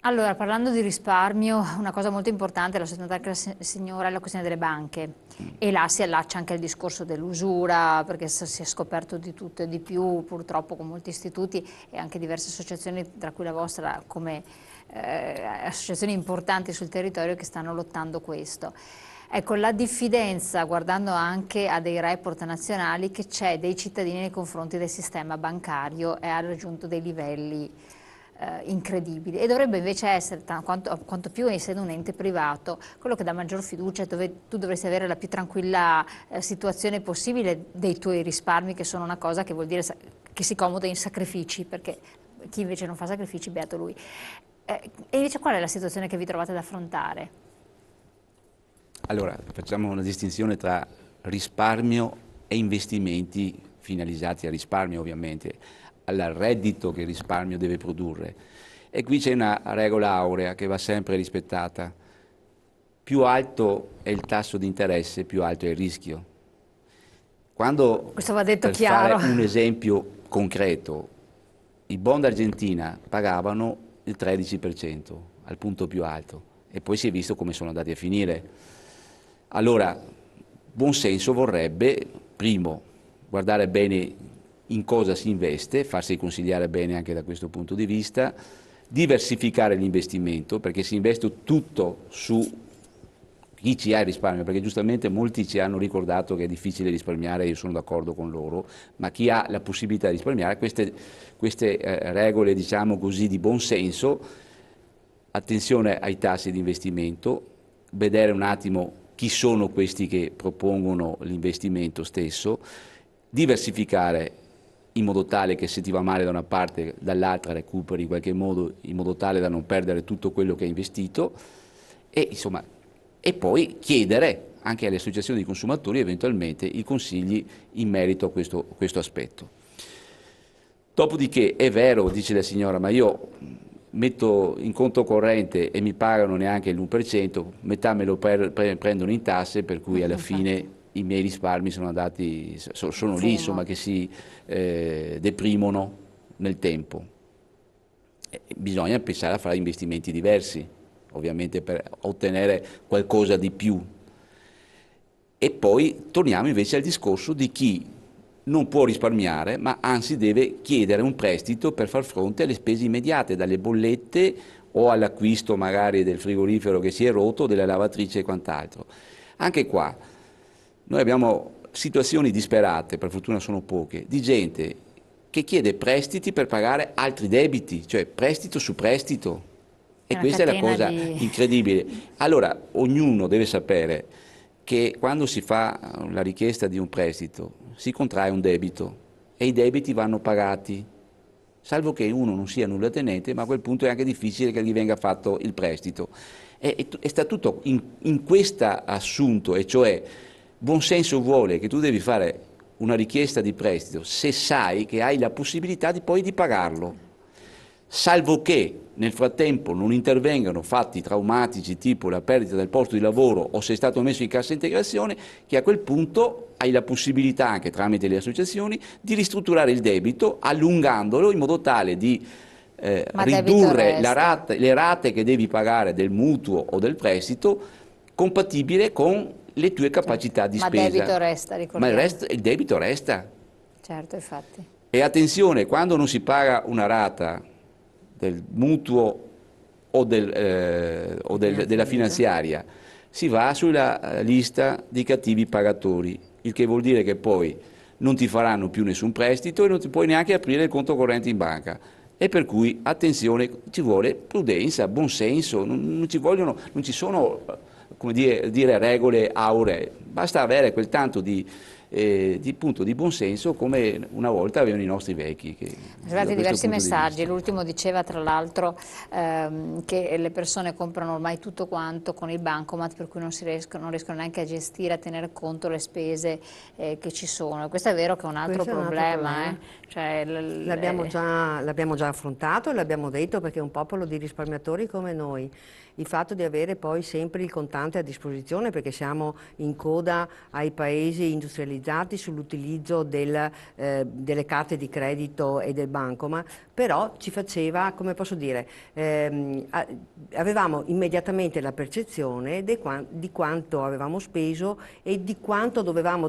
Allora, parlando di risparmio, una cosa molto importante, l'ha sottolineato anche la signora, è la questione delle banche. E là si allaccia anche al discorso dell'usura, perché si è scoperto di tutto e di più, purtroppo con molti istituti e anche diverse associazioni, tra cui la vostra, come associazioni importanti sul territorio che stanno lottando questo. Ecco, la diffidenza, guardando anche a dei report nazionali, che c'è dei cittadini nei confronti del sistema bancario e ha raggiunto dei livelli incredibili, e dovrebbe invece essere, quanto più essendo un ente privato, quello che dà maggior fiducia, dove tu dovresti avere la più tranquilla situazione possibile dei tuoi risparmi, che sono una cosa che vuol dire che si comoda in sacrifici, perché chi invece non fa sacrifici, beato lui. E invece qual è la situazione che vi trovate ad affrontare? Allora, facciamo una distinzione tra risparmio e investimenti finalizzati al risparmio, ovviamente, al reddito che il risparmio deve produrre. E qui c'è una regola aurea che va sempre rispettata. Più alto è il tasso di interesse, più alto è il rischio. Quando, Questo va detto per chiaro. fare un esempio concreto, i bond Argentina pagavano il 13% al punto più alto e poi si è visto come sono andati a finire. Allora, buon senso vorrebbe, primo, guardare bene in cosa si investe, farsi consigliare bene anche da questo punto di vista, diversificare l'investimento, perché si investe tutto su chi ci ha il risparmio, perché giustamente molti ci hanno ricordato che è difficile risparmiare, io sono d'accordo con loro, ma chi ha la possibilità di risparmiare, queste regole, diciamo così, di buon senso, attenzione ai tassi di investimento, vedere un attimo chi sono questi che propongono l'investimento stesso, diversificare in modo tale che se ti va male da una parte, dall'altra recuperi in qualche modo, in modo tale da non perdere tutto quello che hai investito e, insomma, e poi chiedere anche alle associazioni di consumatori eventualmente i consigli in merito a questo aspetto. Dopodiché è vero, dice la signora, ma io metto in conto corrente e mi pagano neanche l'1%, metà me lo prendono in tasse, per cui alla fine i miei risparmi sono andati, sono lì, insomma, che si deprimono nel tempo. Bisogna pensare a fare investimenti diversi, ovviamente per ottenere qualcosa di più. E poi torniamo invece al discorso di chi non può risparmiare, ma anzi deve chiedere un prestito per far fronte alle spese immediate, dalle bollette o all'acquisto magari del frigorifero che si è rotto, della lavatrice e quant'altro. Anche qua noi abbiamo situazioni disperate, per fortuna sono poche, di gente che chiede prestiti per pagare altri debiti, cioè prestito su prestito. E questa è la cosa incredibile. Allora, ognuno deve sapere che quando si fa la richiesta di un prestito si contrae un debito e i debiti vanno pagati, salvo che uno non sia nullatenente, ma a quel punto è anche difficile che gli venga fatto il prestito. E sta tutto in questo assunto, e cioè buon senso vuole che tu devi fare una richiesta di prestito se sai che hai la possibilità poi di pagarlo, salvo che nel frattempo non intervengano fatti traumatici tipo la perdita del posto di lavoro o sei stato messo in cassa integrazione, che a quel punto hai la possibilità, anche tramite le associazioni, di ristrutturare il debito allungandolo in modo tale di ridurre le rate che devi pagare del mutuo o del prestito compatibile con le tue capacità di spesa. Ma il debito resta, ricordiamo. Ma il debito resta. Certo, infatti. E attenzione, quando non si paga una rata del mutuo o della finanziaria, si va sulla lista di cattivi pagatori, il che vuol dire che poi non ti faranno più nessun prestito e non ti puoi neanche aprire il conto corrente in banca. E per cui attenzione, ci vuole prudenza, buonsenso, non ci sono come dire, regole auree, basta avere quel tanto di buonsenso come una volta avevano i nostri vecchi. Sono arrivati diversi messaggi, l'ultimo diceva tra l'altro che le persone comprano ormai tutto quanto con il bancomat, per cui non riescono neanche a gestire, a tenere conto le spese che ci sono. Questo è vero che è un altro problema. Cioè, l'abbiamo già affrontato e l'abbiamo detto, perché è un popolo di risparmiatori come noi il fatto di avere poi sempre il contante a disposizione, perché siamo in coda ai paesi industrializzati sull'utilizzo delle carte di credito e del bancomat, però ci faceva, come posso dire, avevamo immediatamente la percezione di quanto avevamo speso e di quanto dovevano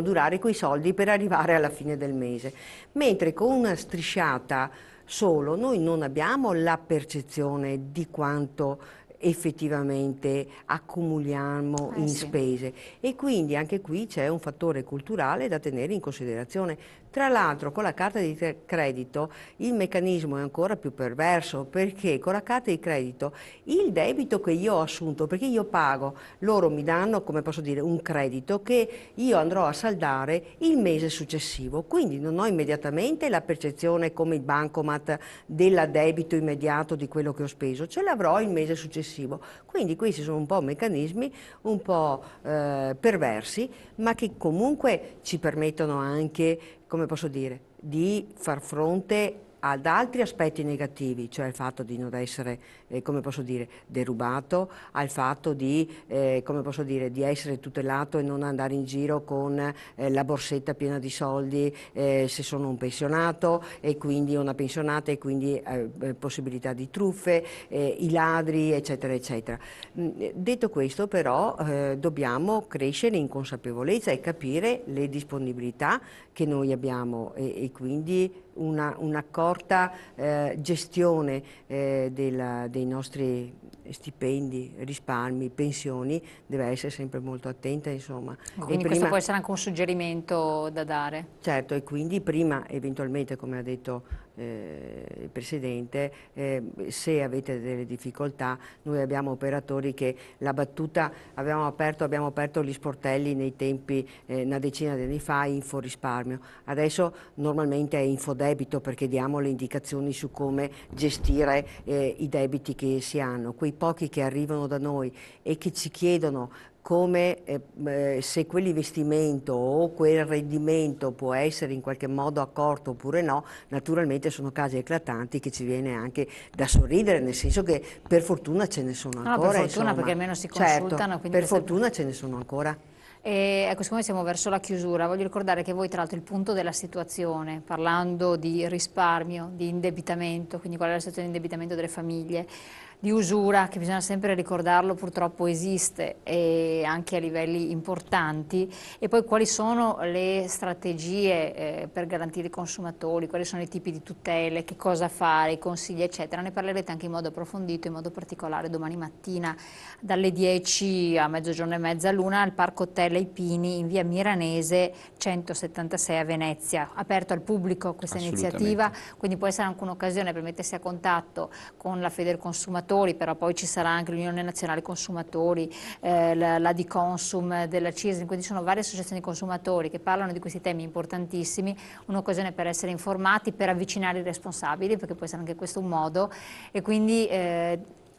durare quei soldi per arrivare alla fine del mese. Mentre con una strisciata solo noi non abbiamo la percezione di quanto effettivamente accumuliamo in sì. spese, e quindi anche qui c'è un fattore culturale da tenere in considerazione. Tra l'altro con la carta di credito il meccanismo è ancora più perverso, perché con la carta di credito il debito che io ho assunto, perché io pago, loro mi danno, come posso dire, un credito che io andrò a saldare il mese successivo, quindi non ho immediatamente la percezione come il bancomat del debito immediato di quello che ho speso, ce l'avrò il mese successivo. Quindi questi sono un po' meccanismi un po' perversi, ma che comunque ci permettono anche, come posso dire, di far fronte ad altri aspetti negativi, cioè il fatto di non essere, come posso dire, derubato, al fatto di, come posso dire, di essere tutelato e non andare in giro con la borsetta piena di soldi se sono un pensionato e quindi una pensionata, e quindi possibilità di truffe, i ladri, eccetera, eccetera. Detto questo, però, dobbiamo crescere in consapevolezza e capire le disponibilità che noi abbiamo, e quindi un'accorta gestione dei nostri stipendi, risparmi, pensioni deve essere sempre molto attenta, insomma. Quindi questo può essere anche un suggerimento da dare. Certo, e quindi prima eventualmente, come ha detto il Presidente, se avete delle difficoltà, noi abbiamo operatori che la battuta, abbiamo aperto gli sportelli nei tempi, una decina di anni fa, Inforisparmio, adesso normalmente è Infodebito, perché diamo le indicazioni su come gestire i debiti che si hanno. Quei pochi che arrivano da noi e che ci chiedono come se quell'investimento o quel rendimento può essere in qualche modo accorto oppure no, naturalmente sono casi eclatanti che ci viene anche da sorridere, nel senso che per fortuna ce ne sono ancora. No, per fortuna, insomma. perché almeno si consultano. Certo, per fortuna ce ne sono ancora. E ecco, siccome siamo verso la chiusura, voglio ricordare che voi, tra l'altro, il punto della situazione, parlando di risparmio, di indebitamento, quindi qual è la situazione di indebitamento delle famiglie, di usura, che bisogna sempre ricordarlo, purtroppo esiste e anche a livelli importanti, e poi quali sono le strategie per garantire i consumatori, quali sono i tipi di tutele, che cosa fare, i consigli, eccetera. Ne parlerete anche in modo approfondito, in modo particolare domani mattina dalle 10 a mezzogiorno e mezza all'una al Parco Hotel Ai Pini in via Miranese 176 a Venezia. Aperto al pubblico questa iniziativa, quindi può essere anche un'occasione per mettersi a contatto con la Federconsumatori, però poi ci sarà anche l'Unione Nazionale Consumatori, la Diconsum della CISL, quindi sono varie associazioni di consumatori che parlano di questi temi importantissimi, un'occasione per essere informati, per avvicinare i responsabili, perché può essere anche questo un modo, e quindi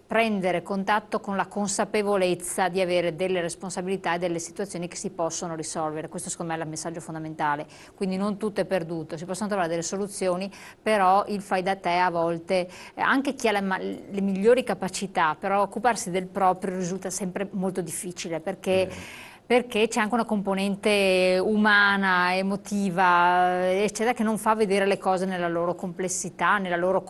prendere contatto con la consapevolezza di avere delle responsabilità e delle situazioni che si possono risolvere. Questo secondo me è il messaggio fondamentale, quindi non tutto è perduto, si possono trovare delle soluzioni, però il fai da te a volte, anche chi ha le migliori capacità, però occuparsi del proprio risulta sempre molto difficile, perché c'è anche una componente umana, emotiva, eccetera, che non fa vedere le cose nella loro complessità, nella loro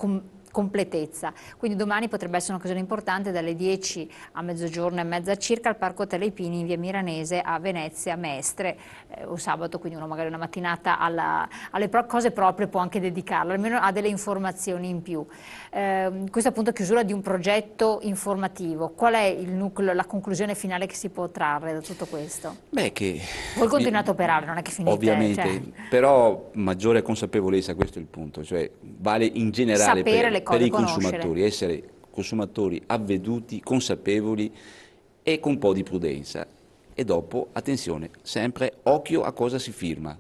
completezza. Quindi domani potrebbe essere un'occasione importante dalle 10 a mezzogiorno e mezza circa al Parco Hotel Ai Pini in via Miranese a Venezia, Mestre, un sabato, quindi uno magari una mattinata alle cose proprie può anche dedicarlo, almeno ha delle informazioni in più. Questa appunto chiusura di un progetto informativo. Qual è il nucleo, la conclusione finale che si può trarre da tutto questo? Beh, che voi continuate a operare, non è che finite. Ovviamente, però maggiore consapevolezza, questo è il punto, cioè vale in generale per i consumatori, essere consumatori avveduti, consapevoli e con un po' di prudenza. E dopo, attenzione, sempre occhio a cosa si firma,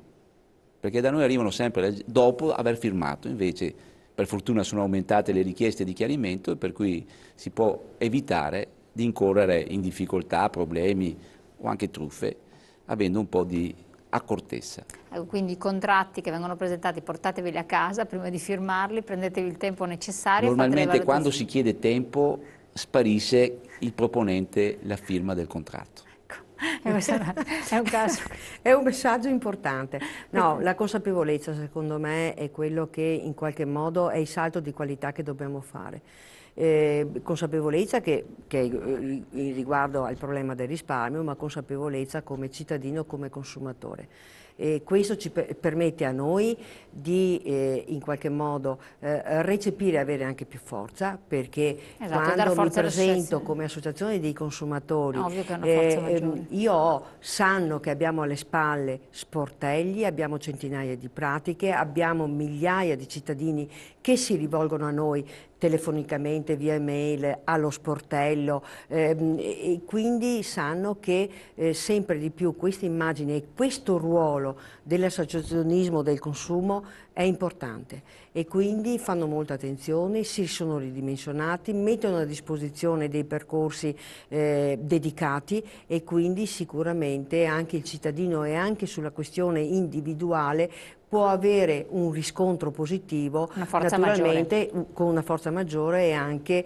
perché da noi arrivano sempre dopo aver firmato, invece per fortuna sono aumentate le richieste di chiarimento, per cui si può evitare di incorrere in difficoltà, problemi o anche truffe, avendo un po' di accortezza. Quindi i contratti che vengono presentati portateveli a casa prima di firmarli, prendetevi il tempo necessario. Normalmente quando si chiede tempo sparisce il proponente la firma del contratto. È un caso. È un messaggio importante. No, la consapevolezza secondo me è quello che in qualche modo è il salto di qualità che dobbiamo fare. Consapevolezza che riguardo al problema del risparmio, ma consapevolezza come cittadino, come consumatore. E questo ci permette a noi di in qualche modo recepire e avere anche più forza, perché quando mi presento come associazione dei consumatori, sanno che abbiamo alle spalle sportelli, abbiamo centinaia di pratiche, abbiamo migliaia di cittadini che si rivolgono a noi telefonicamente, via email, allo sportello, e quindi sanno che sempre di più questa immagine e questo ruolo dell'associazionismo del consumo è importante, e quindi fanno molta attenzione, si sono ridimensionati, mettono a disposizione dei percorsi dedicati, e quindi sicuramente anche il cittadino, e anche sulla questione individuale, può avere un riscontro positivo, naturalmente con una forza maggiore, e anche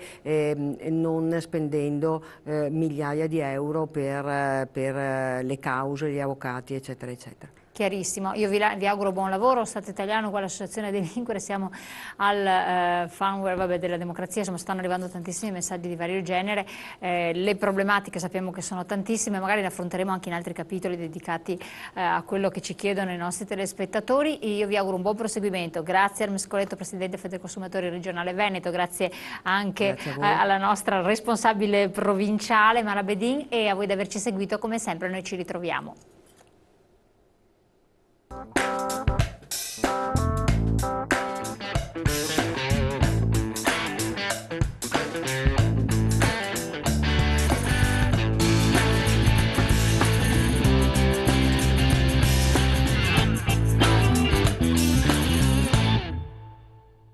non spendendo migliaia di euro per le cause, gli avvocati, eccetera, eccetera. Chiarissimo, io vi auguro buon lavoro. Stato Italiano, qua l'Associazione dei Delinquere, siamo al firmware della democrazia, insomma stanno arrivando tantissimi messaggi di vario genere, le problematiche sappiamo che sono tantissime, magari ne affronteremo anche in altri capitoli dedicati a quello che ci chiedono i nostri telespettatori. Io vi auguro un buon proseguimento, grazie al Mescoletto, Presidente Federconsumatori Regionale Veneto, grazie anche alla nostra responsabile provinciale Mara Bedin, e a voi di averci seguito. Come sempre noi ci ritroviamo.